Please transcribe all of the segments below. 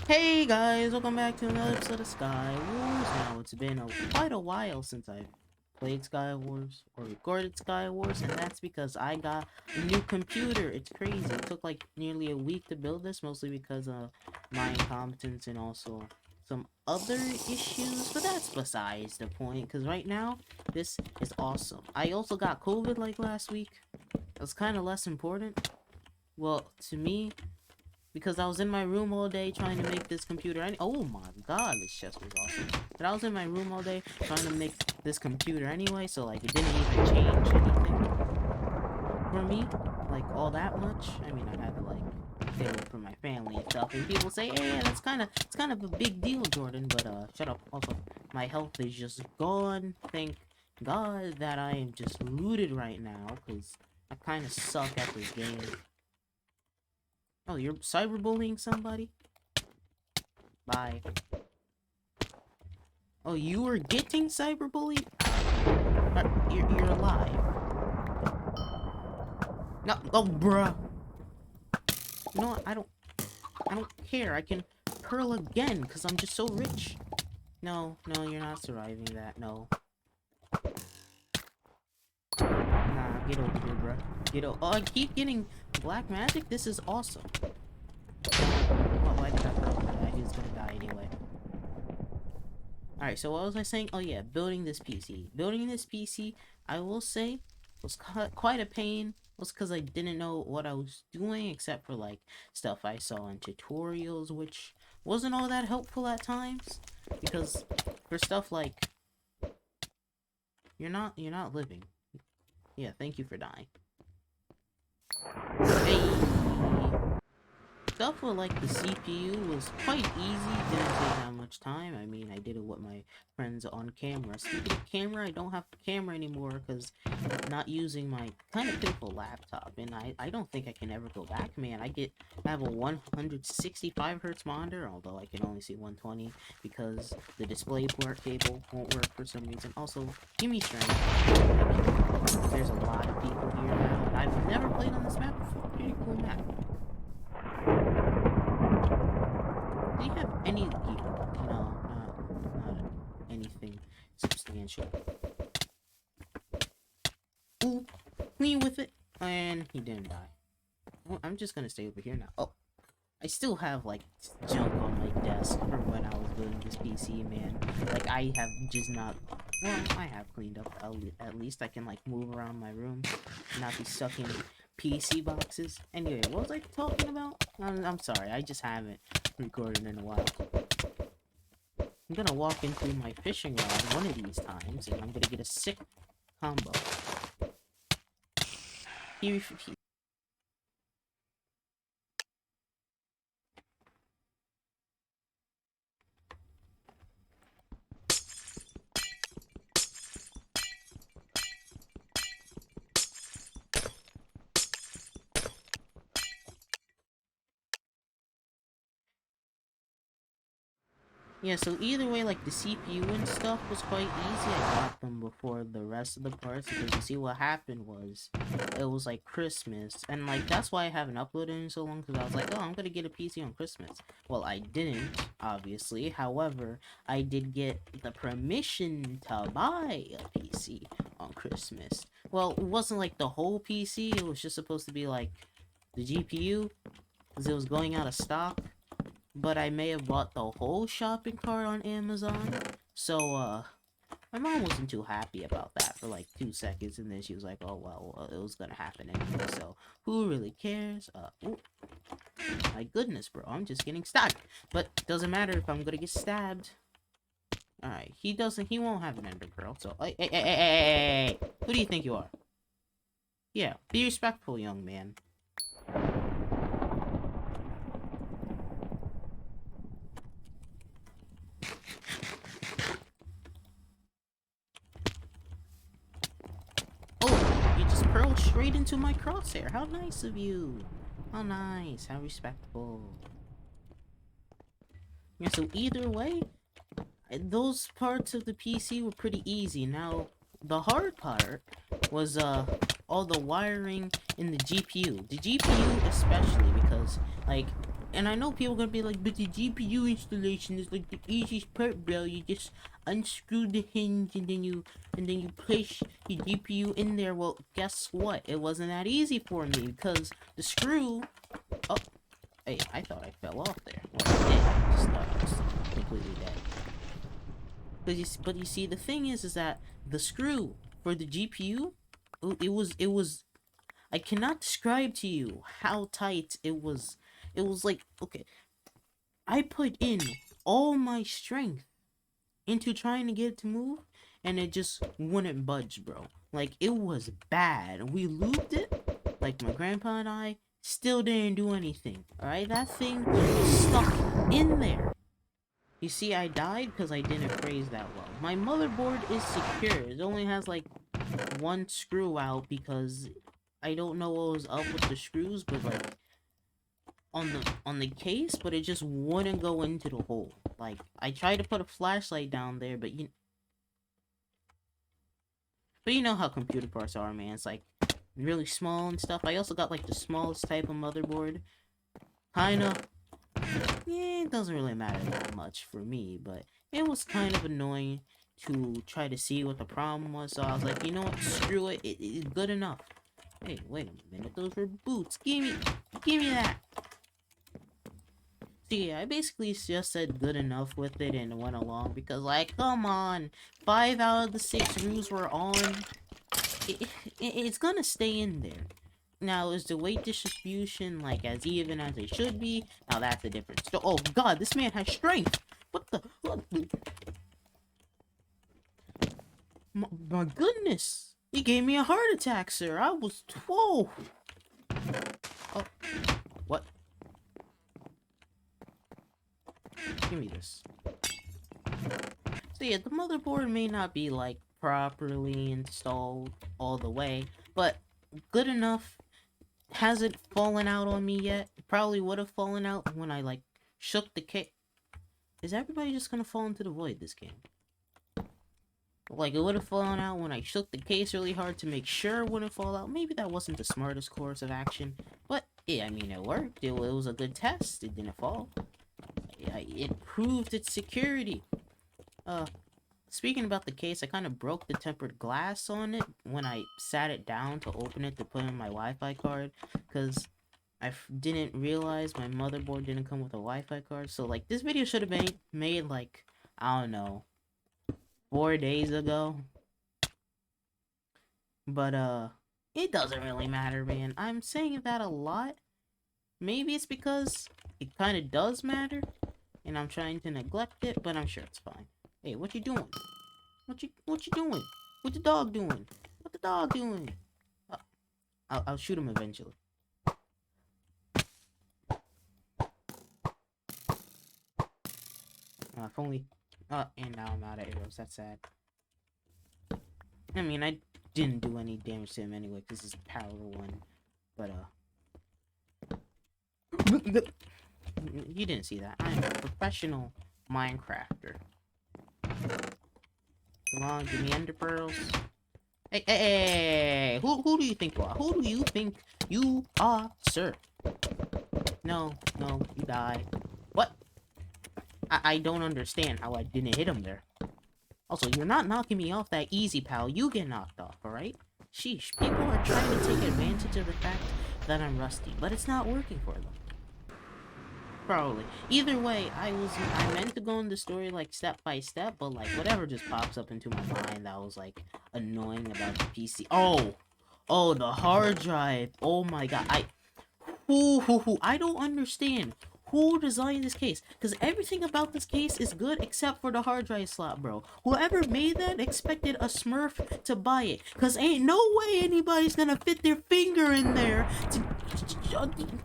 Hey guys, welcome back to another episode of Sky Wars. Now, it's been quite a while since I've played Sky Wars or recorded Sky Wars, and that's because I got a new computer. It's crazy. It took like nearly a week to build this, mostly because of my incompetence and also some other issues, but that's besides the point, because right now, this is awesome. I also got COVID like last week. It's kind of less important. Well, to me, because I was in my room all day trying to make this computer. Oh my god, this chest was awesome. But I was in my room all day trying to make this computer anyway, so like it didn't even change anything for me, like all that much. I mean, I had to like stay away from my family and stuff. And people say, "Hey, it's kind of a big deal, Jordan." But shut up. Also, my health is just gone. Thank God that I am just looted right now, because I kind of suck at this game. Oh, you're cyberbullying somebody? Bye. Oh, you were getting cyberbullied? You're alive. No, oh, bruh. You know what? I don't care. I can pearl again, because I'm just so rich. No, you're not surviving that. No. Nah, get over here, bruh. Get over. Oh, I keep getting black magic? This is awesome. Why did I pearl that? He was gonna die anyway. Alright, so what was I saying? Oh yeah, building this PC. Building this PC, I will say, was quite a pain. Was because I didn't know what I was doing, except for like stuff I saw in tutorials, which wasn't all that helpful at times. Because for stuff like you're not living. Yeah, thank you for dying. Hey. Stuff with like the CPU was quite easy, didn't take that much time. I mean, I did it with my friends on camera. Speaking of camera, I don't have a camera anymore because I'm not using my kind of pitiful laptop, and I don't think I can ever go back, man. I have a 165 hertz monitor, although I can only see 120 because the display port cable won't work for some reason. Also, give me strength. There's a lot of people here now, and I've never played on this map before. Pretty cool map. Do you have any... No, not anything substantial. Ooh, clean with it. And he didn't die. Well, I'm just gonna stay over here now. Oh, I still have, like, junk on my desk from when I was building this PC, man. Like, I have just not... Well, I have cleaned up. At least I can, like, move around my room and not be stuck in PC boxes. Anyway, what was I talking about? I'm sorry, I just haven't recorded in a while. I'm gonna walk into my fishing rod one of these times, and I'm gonna get a sick combo. He Yeah, so either way, like, the CPU and stuff was quite easy. I got them before the rest of the parts, because you see what happened was, it was, like, Christmas, and, like, that's why I haven't uploaded in so long, because I was like, oh, I'm gonna get a PC on Christmas. Well, I didn't, obviously. However, I did get the permission to buy a PC on Christmas. Well, it wasn't, like, the whole PC, it was just supposed to be, like, the GPU, because it was going out of stock. But I may have bought the whole shopping cart on Amazon. So, my mom wasn't too happy about that for like 2 seconds, and then she was like, oh, well, it was gonna happen anyway, so who really cares? Ooh. My goodness, bro, I'm just getting stabbed. But doesn't matter if I'm gonna get stabbed. Alright, he won't have an ender pearl, so, hey, who do you think you are? Yeah, be respectful, young man. Pearled straight into my crosshair. How nice of you. How nice. How respectful. Yeah, so either way, those parts of the PC were pretty easy. Now, the hard part was, all the wiring in the GPU. The GPU especially, because, like, and I know people are gonna be like, but the GPU installation is like the easiest part, bro. You just unscrew the hinge and then you place your GPU in there. Well, guess what? It wasn't that easy for me because the screw. Oh, hey, I thought I fell off there. Well, I did. I just thought I was completely dead. But you see, the thing is that the screw for the GPU, it was. I cannot describe to you how tight it was. It was like, okay, I put in all my strength into trying to get it to move, and it just wouldn't budge, bro. Like, it was bad. We looped it, like my grandpa and I, still didn't do anything. Alright, that thing was stuck in there. You see, I died because I didn't phrase that well. My motherboard is secure. It only has like one screw out because I don't know what was up with the screws, but like on the case, but it just wouldn't go into the hole. Like, I tried to put a flashlight down there, but you know how computer parts are, man. It's like really small and stuff. I also got like the smallest type of motherboard. Kinda, yeah, it doesn't really matter that much for me, but it was kind of annoying to try to see what the problem was. So I was like, you know what, screw it. It's good enough. Hey, wait a minute, those were boots. Give me that. So yeah, I basically just said good enough with it and went along because, like, come on, 5 out of the 6 screws were on. It's gonna stay in there. Now, is the weight distribution like as even as it should be? Now that's a difference. So, oh God, this man has strength. What the? My goodness, he gave me a heart attack, sir. I was whoa. Oh, what? Give me this. So yeah, the motherboard may not be like properly installed all the way, but good enough. Hasn't fallen out on me yet. Probably would have fallen out when I like shook the case. Is everybody just gonna fall into the void this game? Like, it would have fallen out when I shook the case really hard to make sure it wouldn't fall out. Maybe that wasn't the smartest course of action, but yeah, I mean, it worked. It was a good test. It didn't fall. It proved its security. Speaking about the case, I kind of broke the tempered glass on it when I sat it down to open it to put in my Wi-Fi card, because I didn't realize my motherboard didn't come with a Wi-Fi card. So, like, this video should have been made, like, I don't know, 4 days ago. But, it doesn't really matter, man. I'm saying that a lot. Maybe it's because it kind of does matter, and I'm trying to neglect it, but I'm sure it's fine. Hey, what you doing? What you doing? What the dog doing? What the dog doing? I'll shoot him eventually. If only. And now I'm out of arrows. That's sad. I mean, I didn't do any damage to him anyway, because it's power 1. But, you didn't see that. I'm a professional Minecrafter. Come on, give me ender pearls. Hey, who do you think you are? Who do you think you are, sir? No, you die. What? I don't understand how I didn't hit him there. Also, you're not knocking me off that easy, pal. You get knocked off, alright? Sheesh, people are trying to take advantage of the fact that I'm rusty, but it's not working for them. Probably. Either way, I meant to go in the story, like, step by step, but, like, whatever just pops up into my mind that was, like, annoying about the PC. Oh, the hard drive. Oh my God. I don't understand. Who designed this case? Because everything about this case is good except for the hard drive slot, bro. Whoever made that expected a smurf to buy it. Because ain't no way anybody's gonna fit their finger in there to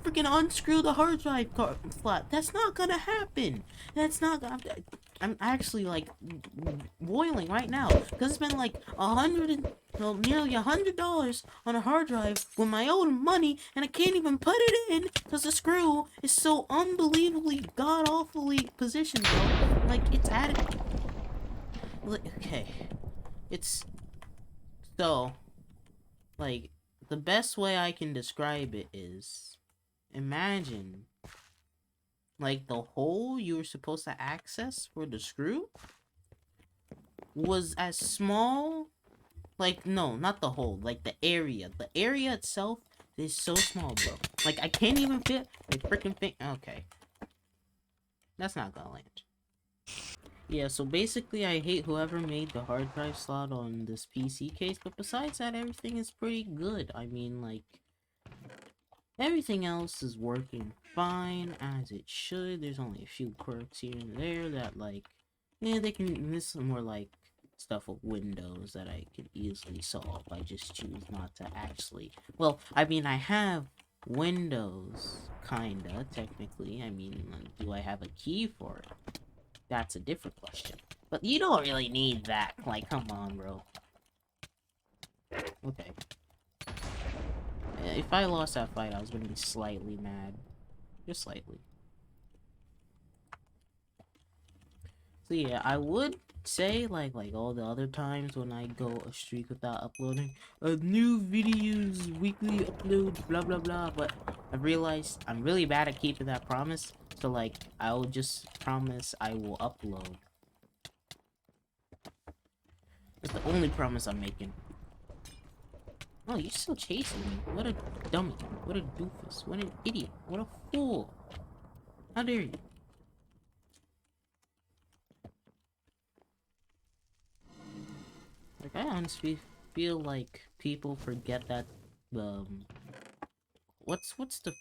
freaking unscrew the hard drive slot. That's not gonna happen. That's not gonna... I'm actually, like, boiling right now. Because it's been, like, nearly $100 on a hard drive with my own money, and I can't even put it in because the screw is so unbelievably god-awfully positioned, bro. Like, it's at it. Okay. It's... So... Like, the best way I can describe it is... Imagine like the hole you were supposed to access for the screw was as small, like, no, not the hole, like the area itself is so small, bro. Like, I can't even fit a freaking thing. Okay, that's not gonna land. Yeah, so basically I hate whoever made the hard drive slot on this PC case, but besides that, everything is pretty good. I mean, like, everything else is working fine as it should. There's only a few quirks here and there that, like, yeah, they can, this is more like stuff with Windows that I can easily solve. I just choose not to actually, well, I mean, I have Windows, kinda, technically. I mean, do I have a key for it? That's a different question. But you don't really need that. Like, come on, bro. Okay. If I lost that fight, I was gonna be slightly mad. Just slightly. So yeah, I would say, like all the other times when I go a streak without uploading, a new videos, weekly upload, blah blah blah, but I realized I'm really bad at keeping that promise, so like, I will just promise I will upload. That's the only promise I'm making. Oh, you're still chasing me. What a dummy. What a doofus. What an idiot. What a fool. How dare you? Like, I honestly feel like people forget that, um, what's the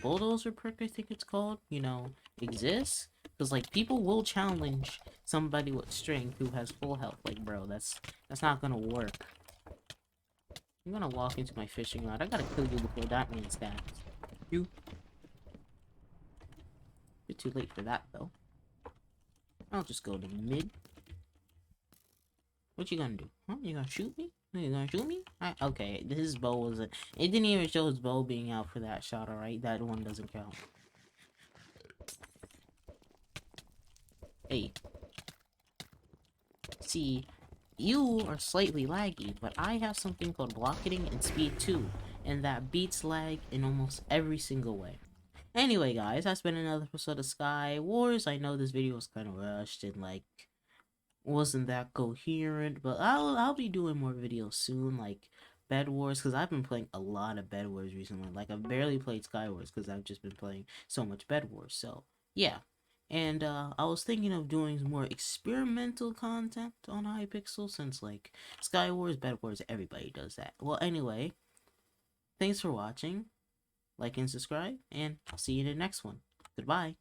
bulldozer perk, I think it's called, you know, exists? Because, like, people will challenge somebody with strength who has full health. Like, bro, that's not gonna work. I'm gonna walk into my fishing rod. I gotta kill you before that man stabs. You. You're too late for that, though. I'll just go to mid. What you gonna do? Huh? You gonna shoot me? You gonna shoot me? Okay, his bow wasn't... It didn't even show his bow being out for that shot, alright? That one doesn't count. Hey. See, you are slightly laggy, but I have something called blocking and speed 2, and that beats lag in almost every single way. Anyway, guys, that's been another episode of Sky Wars. I know this video was kind of rushed and, like, wasn't that coherent, but I'll be doing more videos soon, like Bed Wars, because I've been playing a lot of Bed Wars recently. Like, I've barely played Sky Wars because I've just been playing so much Bed Wars. So yeah, and I was thinking of doing more experimental content on Hypixel, since like Sky Wars, Bed Wars, everybody does that. Well, anyway, thanks for watching, like and subscribe, and I'll see you in the next one. Goodbye.